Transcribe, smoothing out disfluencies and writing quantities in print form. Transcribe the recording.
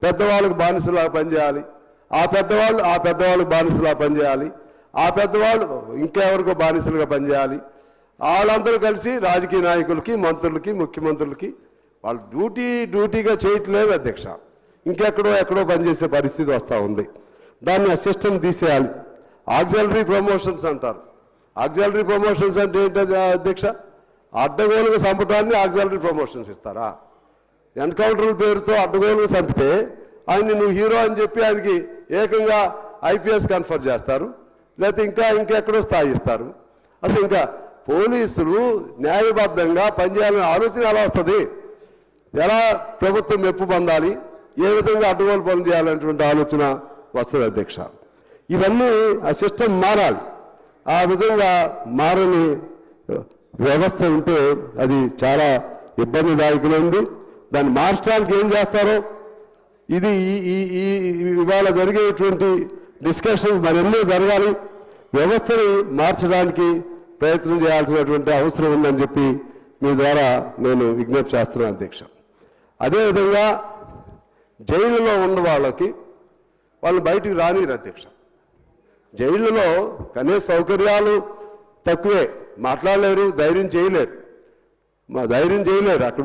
పెద్దవాళ్ళకు బానిసలా పనిచేయాలి, ఆ పెద్దవాళ్ళకు బానిసలా పనిచేయాలి, ఆ పెద్దవాళ్ళు ఇంకెవరికో బానిసలుగా పనిచేయాలి. వాళ్ళందరూ కలిసి రాజకీయ నాయకులకి, మంత్రులకి, ముఖ్యమంత్రులకి వాళ్ళు డ్యూటీగా చేయట్లేదు అధ్యక్ష. ఎక్కడో పనిచేసే పరిస్థితి వస్తూ ఉంది. దాన్ని ఆ సిస్టమ్ తీసేయాలి. ఆక్సిలరీ ప్రమోషన్స్ అంటారు. ఆక్సిలరీ ప్రమోషన్స్ అంటే ఏంటది అధ్యక్ష? అడ్డగోలుగా చంపడాన్ని ఆక్సిలరీ ప్రమోషన్స్ ఇస్తారా? ఎన్కౌంటర్ పేరుతో అడ్డగోలుగా చంపితే ఆయన్ని నువ్వు హీరో అని చెప్పి ఆయనకి ఏకంగా IPS కన్ఫర్ చేస్తారు, లేకపోతే ఇంకెక్కడో స్థాయి ఇస్తారు. అసలు ఇంకా పోలీసులు న్యాయబద్ధంగా పనిచేయాలనే ఆలోచన ఎలా వస్తుంది? ఎలా ప్రభుత్వం మెప్పు పొందాలి, ఏ విధంగా అడ్డగోలు పనులు చేయాలనేటువంటి ఆలోచన వస్తుంది అధ్యక్ష. ఇవన్నీ ఆ సిస్టమ్ మారాలి. ఆ విధంగా మారని వ్యవస్థ ఉంటే అది చాలా ఇబ్బందిదాయకమైంది. దాన్ని మార్చడానికి ఏం చేస్తారో, ఇది ఇవాళ జరిగేటువంటి డిస్కషన్స్ మరెన్నో జరగాలి. వ్యవస్థని మార్చడానికి ప్రయత్నం చేయాల్సినటువంటి అవసరం ఉందని చెప్పి మీ ద్వారా నేను విజ్ఞప్తి చేస్తున్నాను అధ్యక్ష. అదేవిధంగా జైలులో ఉన్న వాళ్ళు బయటికి రానిరు అధ్యక్ష. జైలులో కనీస సౌకర్యాలు తక్కువే, మాట్లాడలేరు, ధైర్యం చేయలేరు అక్కడ